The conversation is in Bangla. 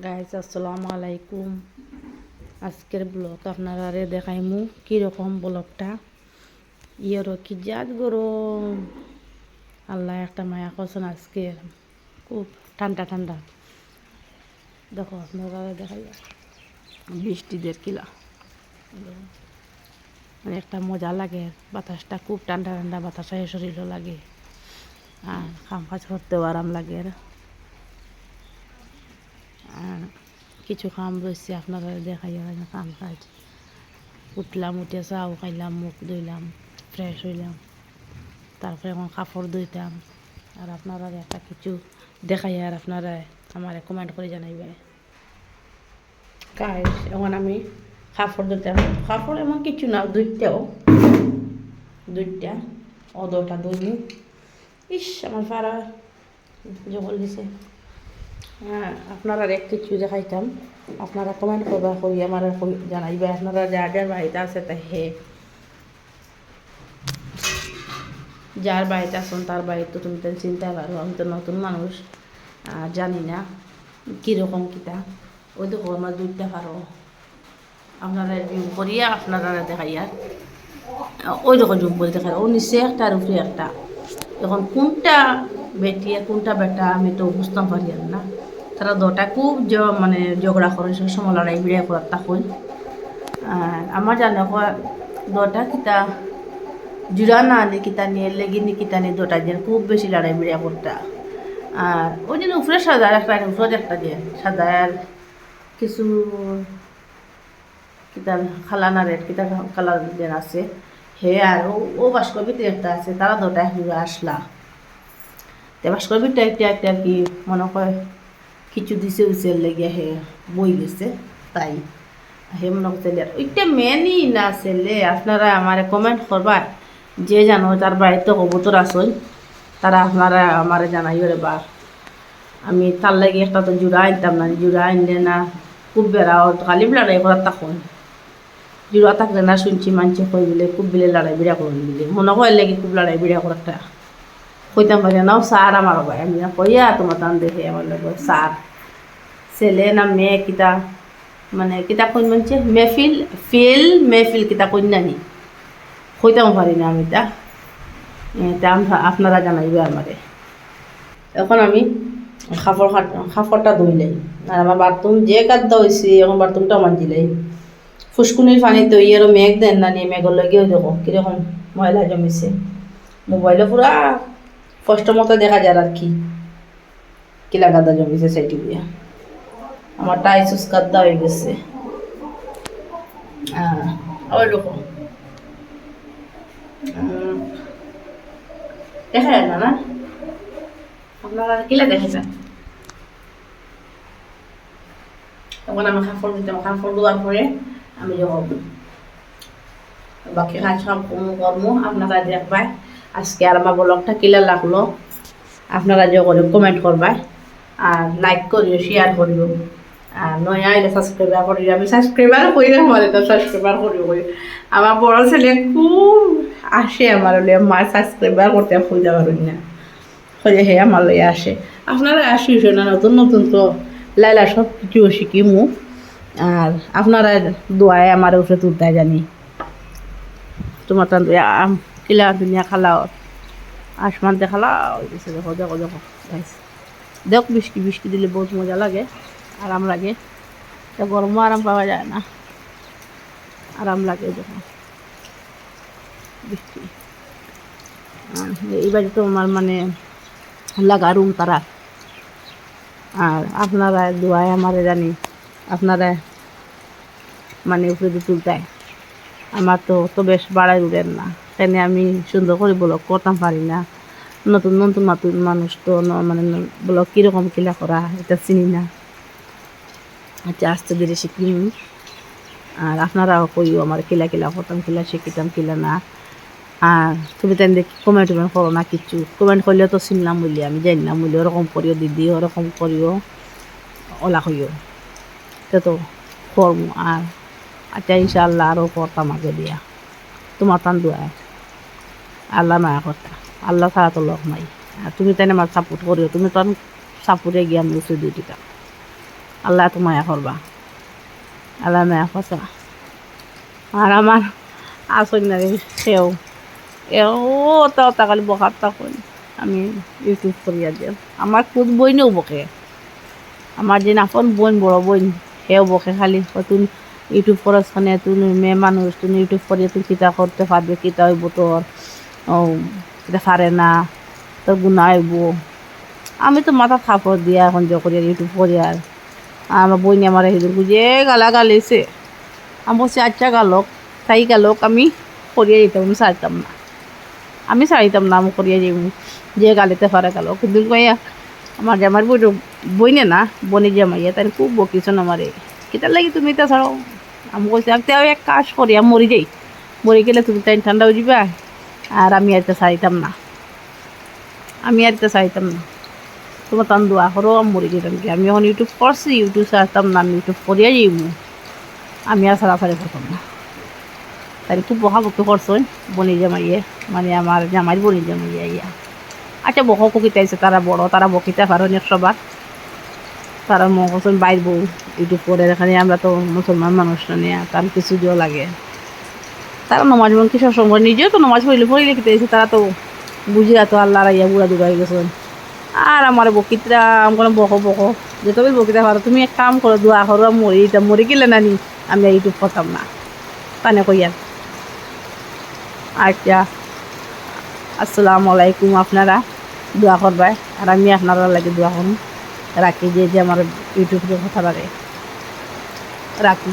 গাইজ আসসালামু আলাইকুম। আজকের ব্লগ আপনারা দেখাইমু কীরকম ব্লগটা ইয়েরও কি জাত গরম। আল্লাহ একটা মায়া করছেন আজকে, খুব ঠান্ডা ঠান্ডা। দেখো আপনারা দেখাই বৃষ্টিদের কিলা, মানে একটা মজা লাগে। বাতাসটা খুব ঠান্ডা ঠান্ডা বাতাসে শরীরও লাগে, আর কাম কাজ করতেও আরাম লাগে। কিছু কাম রয়েছে আপনারা দেখাই কাম কাজ। উঠলাম, উঠে চাও খাইলাম, মুখ ধুইলাম, ফ্রেশ হইলাম, তারপরে এখন কাপড় ধুইতাম। আর আপনারা একটা কিছু দেখাই, আর আপনারা আমার কমেন্ট করে জানাইবে। গাইস এখন আমি কাপড় ধুইতাম। কাপড় এমন কিছু না, দুইটা দুইটা ইস আমার পাড়া জগল দিছে। হ্যাঁ, আপনারা এক কিছু দেখাইতাম, আপনারা কমেন্ট করবা, করি আমার জানাইবা। আপনারা যার বাড়িতে আছে তা যার বাড়িতে আসুন তার বাড়িতে তো তুমি চিন্তা পারো। আমি তো নতুন মানুষ, জানি না কীরকম কিতা। ওই দেখো আমার দুইটা পারো, আপনারা জুম করিয়া আপনারা দেখাইয়া। ওই দেখো জুম করে দেখাই, ও নিচে একটা আর উপরে একটা। এখন কোনটা বেটি আর কোনটা বেটা আমি তো বুঝতাম পারি না। তারা দুটা খুব মানে ঝগড়া করে, সময় লড়াই বিড়াই করার তখন। আর আমার জানা দুটা কিতা জুড়া না আনি কিতা নিয়ে লেগিনি কিতা নিয়ে দুটা দিয়ে খুব বেশি লড়াই বিড়াই করতা। আর ওই দিন উপরে সাদা একটা, উপরে একটা দিয়ে সাদা, আর কিছু কিতা খালানা রেড কিতা কালার যেন আছে হে। আর ও বাস্কর ভিতরে একটা আছে, তারা দুটা ঘুরে আসলা। তে বাস্কর ভিতরে একটা একটা আর কি মনে করে কিছু দিছে উইসে লেগে হে বই গেছে, তাই হে মনে করছে ওইটা মেনই না ছেলে। আপনারা আমার কমেন্ট করবা, যে জানো তার বাড়িতে কবুতর আসল তারা আপনারা আমার জানাইও রে। বার আমি তার লাগে একটা তো জোড়া আনতাম না, জোড়া আনলে না খুব বেড়া খালি লড়াই করার তখন। জোড়া থাকলে না শুনছি মানছে কই বলে খুব বিলে লড়াই বিড়া করেন বলে, মনে হয় লাগে খুব লড়াই বিড়া করাটা। কইতাম পারি নাও সার আমার ভাই, আমি না কইয়া তোমার টান দেখে আমার লোক সার ছেলে না মেয়ে কিতা, মানে কিতা কইন মানছে মেহফিল কিতা কইনা নি কইতাম পারি না আমি তা। আপনারা জানাইবে আমারে। এখন আমি কাপড়টা ধুইলাই, আর আমার বাথরুম যে কাদা হয়েছে এখন বাথরুমটাও মানজিলাই। ফুসকুনির পানি তো ইয়েরও মেঘ দেন না, নিয়ে মেঘর লগেও দেখো কীরকম ময়লা জমিছে। মোবাইলে পুরা কষ্ট মতো দেখা যায় আর কি কিলা গাদা জমিছে সেটি দিয়ে। আমার টাইসুস কাদা হয়ে গেছে। ওই রকম দেখা যায় না, আপনারা কিলা দেখেছেন। তখন আমি কাপড় দিতাম, কাপড় দেওয়ার পরে আমি যখন বাকি কাজ সব কর্ম আপনারা দেখবাই। আজকে আর আমার ব্লগটা কিলা লাগলো আপনারা যে করে কমেন্ট করবাই, আর লাইক করিও, শেয়ার করিও, আর নয়া আইলে সাবস্ক্রাইবার করিও। আমি সাবস্ক্রাইবার করি না, আমার এটা সাবস্ক্রাইবার করিও। আমার বড় ছেলে খুব আসে আমার হলে, মা সাবস্ক্রাইবার করতে খুঁজে পারেন না, খুঁজে হে আমার লইয়া আসে। আপনারা আসিস না, নতুন নতুন তো লাইলা সব কিছু শিখিমু। আর আপনারা দোয়ায় আমার উপরে তুলতে জানি। তোমার টান কিলা দুনিয়া খালাও, আসমান দেখালা হয়েছে। দেখো দেখো দেখো দেখ, বৃষ্টি দিলে বহুত মজা লাগে, আরাম লাগে। গরমও আরাম পাওয়া যায় না, আরাম লাগে যখন বৃষ্টি। এইবারে তো আমার মানে লাগা রুম তারা। আর আপনারা দোয়ায় আমারে জানি আপনারা মানে উপরে তুলতে। আমার তো বেশ বাড়াই উঠেন না, তাই আমি সুন্দর করে ব্লগ করতাম পারি না। নতুন নতুন মানুষ তো মানে ব্লগ কীরকম কিলা করা এটা চিনি না। আচ্ছা আস্তে ধীরে শিখিম। আর আপনারাও কইও আমার কিলা করতাম, কিলা শিখিতাম কিলা না। আর তুমি তাই দেখি কমেন্ট করো না, কিছু কমেন্ট করলেও তো চিনলাম বলি, আমি জানি না বলি ওরকম করিও দিদি, ওরকম করিও ওলা কইও তো করবো। আর আচ্ছা ইনশাআল্লাহ আরও করতাম আগে দিয়া। তোমার টান দোয়ায় আল্লাহ মায়া করতা, আল্লাহ ছাড়া তো লোক নাই। আর তুমি তাই আমার সাপোর্ট করিও, তুমি তো সাপোর্টে গিয়ে আমি উঠে দিয়ে দিতাম। আল্লাহ তো মায়া করবা, আল্লাহ মায়া করছা। আর আমার আসল না রে সেও এও তাও তাকালি বকার তখন আমি ইউটিউব করিয়া দিও। আমার খুদ বইনেও বকে, আমার যে আপন বোন বড় বোন সেও বকে খালি তুই ইউটিউব করস খানে, তুই মেয়ে মানুষ, তুই ইউটিউব করিয়া তুই কিতা করতে পারবে, কিতা হইব তোর, ও এটা পারে না, তোর গুণা হইব। আমি তো মাথা থাপড় দিয়া এখন যে করিয়া ইউটিউব করি। আর আমার বইনি আমার সেদিন বুঝে গালা গালিছে। আমি বলছি আচ্ছা গালক, তাই গালক, আমি করিয়া দিতাম, আমি চাইতাম না, আমি চাইতাম না, আমি করিয়া যাই যে গালিতে পারে গালো। কিন্তু কইয়া আমার জামার বইনে না বনি জামাইয়া তাই খুব বকিছন আমারে, কিতার লাগি তুমি তা ছাড়ো। আমি বলছি আমি তাও এক কাজ করি, আমি মরি যাই, মরি গেলে তুমি তাই ঠান্ডা হয়ে যাবা। আর আমি আর চাইতাম না, আমি আর চাইতাম না, তোমার তান দোয়া করো আমি মরি যেতাম কি। আমি এখন ইউটিউব করছি, ইউটিউব চাইতাম না, আমি ইউটিউব করিয়া যাইব, আমি আর ছাড়াছাড়ি করতাম না। তাই খুব বকাবকি করছেন বনি জামাইয়ে, মানে আমার জামাই বনি জামাইয়া ইয়া। আচ্ছা বকো ককিতাইছে, তারা বড়, তারা বকিতে পারেন একশোবার, তারা মনে করছেন বাইর বউ ইউটিউব করে, এখানে আমরা তো মুসলমান মানুষ না নিয়ে তার কিছু দিও লাগে। তারা নমাজ মন কিসব সময় নিজেও তো নমাজ পড়লে কিতাইছে, তারা তো বুঝিয়া তো আল্লাহ ইয়া বুড়া দুড়া হয়ে গেছেন। আর আমার বকিতরা আমার বকো বকো যে তুমি বকিতে পারো, তুমি এক কাম করো দোয়া করো, মরি গেলে নানি আমি ইউটিউব করতাম না তানে কইয়া। আচ্ছা, আসসালামু আলাইকুম, আপনারা দোয়া করবাই আর আমি আপনারা লাগে দোয়া করুন। রাখি যে আমার ইউটিউবের কথা রাখি।